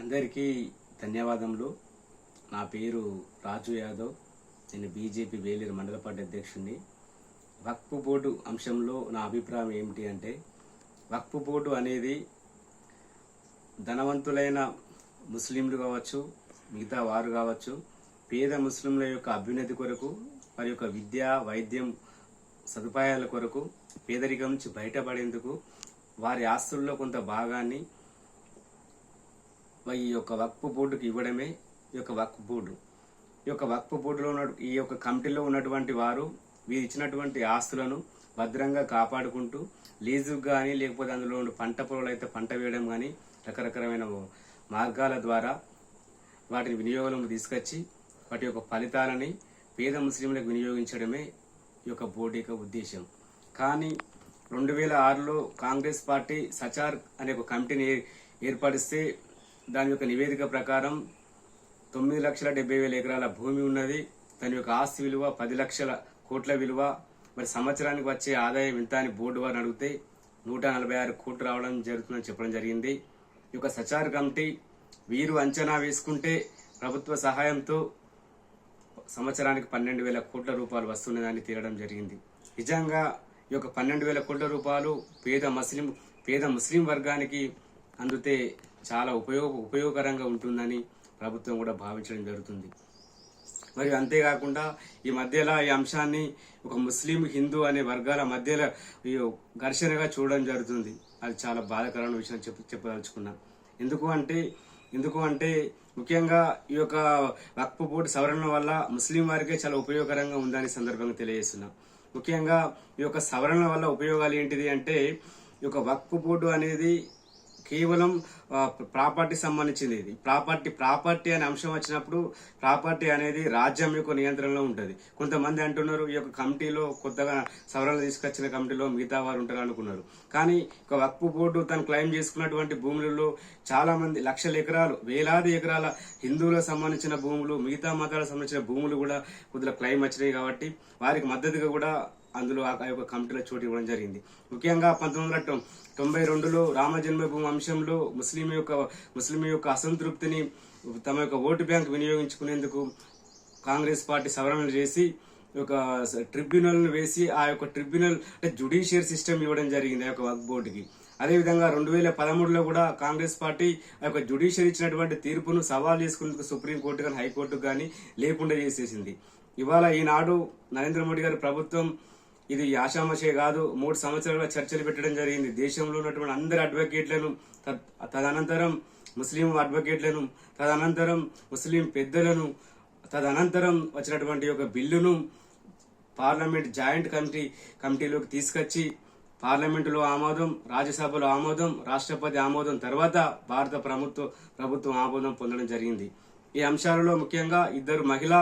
అందరికీ ధన్యవాదములు. నా పేరు రాజు యాదవ్. నేను బీజేపీ వేలేరు మండల పార్టీ అధ్యక్షుడిని. వక్ఫ్ బోర్డు అంశంలో నా అభిప్రాయం ఏమిటి అంటే, వక్ఫ్ బోర్డు అనేది ధనవంతులైన ముస్లింలు కావచ్చు, మిగతా వారు కావచ్చు, పేద ముస్లింల యొక్క అభ్యున్నతి కొరకు, వారి యొక్క విద్య వైద్యం సదుపాయాల కొరకు, పేదరికం నుంచి బయటపడేందుకు వారి ఆస్తుల్లో కొంత భాగాన్ని ఈ యొక్క వక్ఫ్ బోర్డుకి ఇవ్వడమే ఈ యొక్క వక్ఫ్ బోర్డు. ఈ యొక్క వక్ఫ్ బోర్డులో ఉన్న ఈ యొక్క కమిటీలో ఉన్నటువంటి వారు వీరు ఇచ్చినటువంటి ఆస్తులను భద్రంగా కాపాడుకుంటూ లీజుకు కానీ, లేకపోతే అందులో ఉన్న పంట పొలాలు అయితే పంట వేయడం కానీ, రకరకాలమైన మార్గాల ద్వారా వాటిని వినియోగంలోకి తీసుకొచ్చి వాటి యొక్క ఫలితాలని పేద ముస్లింలకు వినియోగించడమే ఈ యొక్క బోర్డు యొక్క ఉద్దేశం. కానీ 2006లో కాంగ్రెస్ పార్టీ సచార్ అనే ఒక కమిటీని ఏర్పడిస్తే దాని యొక్క నివేదిక ప్రకారం 9,70,000 ఎకరాల భూమి ఉన్నది. దాని యొక్క ఆస్తి విలువ 10 లక్షల కోట్ల విలువ. మరి సంవత్సరానికి వచ్చే ఆదాయం ఎంత అని బోర్డు వారిని అడిగితే 146 కోట్లు రావడం జరుగుతుందని చెప్పడం జరిగింది. ఈ యొక్క సచార్ కమిటీ వీరు అంచనా వేసుకుంటే ప్రభుత్వ సహాయంతో సంవత్సరానికి 12,000 కోట్ల రూపాయలు వస్తున్నదని తేలడం జరిగింది. నిజంగా ఈ యొక్క 12,000 కోట్ల రూపాయలు పేద ముస్లిం వర్గానికి అందితే చాలా ఉపయోగకరంగా ఉంటుందని ప్రభుత్వం కూడా భావించడం జరుగుతుంది. మరియు అంతేకాకుండా ఈ మధ్యలో ఈ అంశాన్ని ఒక ముస్లిం హిందూ అనే వర్గాల మధ్యలో ఘర్షణగా చూడడం జరుగుతుంది. అది చాలా బాధాకరమైన విషయం చెప్పదలుచుకున్నా. ఎందుకు అంటే ముఖ్యంగా ఈ యొక్క వక్ఫ్ బోర్డు సవరణ వల్ల ముస్లిం వారికే చాలా ఉపయోగకరంగా ఉందని సందర్భంగా తెలియజేస్తున్నాం. ముఖ్యంగా ఈ యొక్క సవరణ వల్ల ఉపయోగాలు ఏంటిది అంటే, ఈ యొక్క వక్ఫ్ బోర్డు అనేది కేవలం ప్రాపర్టీ సంబంధించింది. ఇది ప్రాపర్టీ అనే అంశం వచ్చినప్పుడు ప్రాపర్టీ అనేది రాజ్యం యొక్క నియంత్రణలో ఉంటుంది. కొంతమంది అంటున్నారు ఈ యొక్క కమిటీలో కొత్తగా సవరణలు తీసుకొచ్చిన కమిటీలో మిగతా వారు ఉంటారు అనుకున్నారు. కానీ ఒక వక్ఫ్ బోర్డు తను క్లెయిమ్ చేసుకున్నటువంటి భూములలో చాలా మంది లక్షల ఎకరాలు, వేలాది ఎకరాల హిందువులకు సంబంధించిన భూములు, మిగతా మతాలకు సంబంధించిన భూములు కూడా కొద్దిగా క్లెయిమ్ వచ్చినాయి. కాబట్టి వారికి మద్దతుగా కూడా అందులో ఆ యొక్క కమిటీలో చోటు ఇవ్వడం జరిగింది. ముఖ్యంగా 1992లో రామ జన్మభూమి అంశంలో ముస్లిం యొక్క అసంతృప్తిని తమ యొక్క ఓటు బ్యాంక్ వినియోగించుకునేందుకు కాంగ్రెస్ పార్టీ సవరణలు చేసి ఒక ట్రిబ్యునల్ వేసి ఆ యొక్క ట్రిబ్యునల్ అంటే జ్యుడిషియల్ సిస్టమ్ ఇవ్వడం జరిగింది ఆ యొక్క వక్ఫ్ బోర్డుకి. అదేవిధంగా 2013లో కూడా కాంగ్రెస్ పార్టీ ఆ యొక్క జ్యుడిషియల్ ఇచ్చినటువంటి తీర్పును సవాల్ చేసుకునేందుకు సుప్రీంకోర్టు కానీ హైకోర్టు కానీ లేకుండా చేసేసింది. ఇవాళ ఈనాడు నరేంద్ర మోడీ గారి ప్రభుత్వం ఇది ఆషామాషే కాదు, 3 సంవత్సరాలుగా చర్చలు పెట్టడం జరిగింది. దేశంలో ఉన్నటువంటి అందరి అడ్వకేట్లను, తదనంతరం ముస్లిం అడ్వకేట్లను, తదనంతరం ముస్లిం పెద్దలను, తదనంతరం వచ్చినటువంటి ఒక బిల్లును పార్లమెంట్ జాయింట్ కమిటీలోకి తీసుకొచ్చి పార్లమెంటులో ఆమోదం, రాజ్యసభలో ఆమోదం, రాష్ట్రపతి ఆమోదం తర్వాత భారత ప్రభుత్వం ఆమోదం పొందడం జరిగింది. ఈ అంశాలలో ముఖ్యంగా 2 మహిళా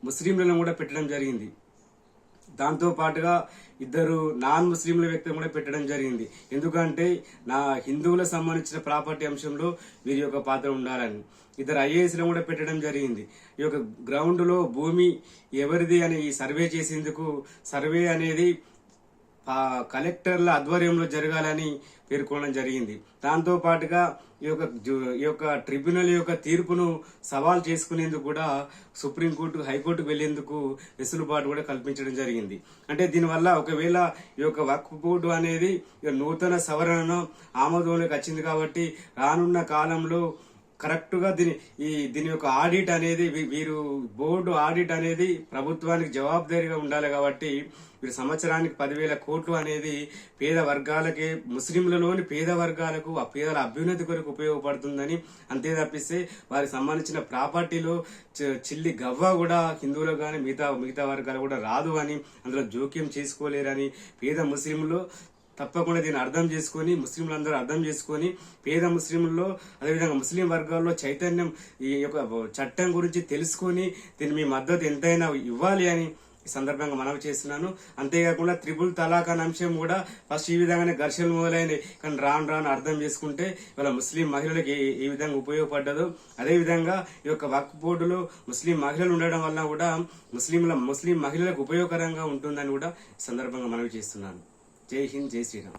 ముస్లింలను కూడా పెట్టడం జరిగింది. దాంతో పాటుగా 2 నాన్ ముస్లింల వ్యక్తులను కూడా పెట్టడం జరిగింది. ఎందుకంటే హిందువులకు సంబంధించిన ప్రాపర్టీ అంశంలో వీరి యొక్క పాత్ర ఉండాలని 2 ఐఏఎస్లను కూడా పెట్టడం జరిగింది. ఈ యొక్క గ్రౌండ్ లో భూమి ఎవరిది అని ఈ సర్వే చేసేందుకు సర్వే అనేది కలెక్టర్ల ఆధ్వర్యంలో జరగాలని పేర్కొనడం జరిగింది. దాంతో పాటుగా ఈ యొక్క ట్రిబ్యునల్ యొక్క తీర్పును సవాల్ చేసుకునేందుకు కూడా సుప్రీంకోర్టు హైకోర్టుకు వెళ్లేందుకు వెసులుబాటు కూడా కల్పించడం జరిగింది. అంటే దీనివల్ల ఒకవేళ ఈ యొక్క వక్ఫ్ బోర్డు అనేది నూతన సవరణను ఆమోదంలోకి వచ్చింది కాబట్టి రానున్న కాలంలో కరెక్ట్ గా దీని యొక్క ఆడిట్ అనేది బోర్డు ఆడిట్ అనేది ప్రభుత్వానికి జవాబుదారీగా ఉండాలి. కాబట్టి వీరు సంవత్సరానికి 10,000 కోట్లు అనేది పేద వర్గాలకే, ముస్లింలలోని పేద వర్గాలకు ఆ పేదల అభ్యున్నతి కొరకు ఉపయోగపడుతుందని, అంతే తప్పిస్తే వారికి సంబంధించిన ప్రాపర్టీలో చిల్లి గవ్వ కూడా హిందువులకు కానీ మిగతా వర్గాలు కూడా రాదు అని, అందులో జోక్యం చేసుకోలేరని పేద ముస్లింలు తప్పకుండా దీన్ని అర్థం చేసుకుని, ముస్లింలందరూ అర్థం చేసుకుని పేద ముస్లింల్లో అదేవిధంగా ముస్లిం వర్గాల్లో చైతన్యం ఈ యొక్క చట్టం గురించి తెలుసుకుని దీన్ని మీ మద్దతు ఎంతైనా ఇవ్వాలి అని ఈ సందర్భంగా మనవి చేస్తున్నాను. అంతేకాకుండా 3 తలాక్ అనే అంశం కూడా ఫస్ట్ ఈ విధంగానే ఘర్షణలు మొదలైనవి. కానీ రాను అర్థం చేసుకుంటే ఇవాళ ముస్లిం మహిళలకు ఏ విధంగా ఉపయోగపడ్డదో, అదేవిధంగా ఈ యొక్క వక్ఫ్ బోర్డులో ముస్లిం మహిళలు ఉండడం వల్ల కూడా ముస్లిం మహిళలకు ఉపయోగకరంగా ఉంటుందని కూడా ఈ సందర్భంగా మనవి చేస్తున్నాను. జై హింద్, జై శ్రీరామ్.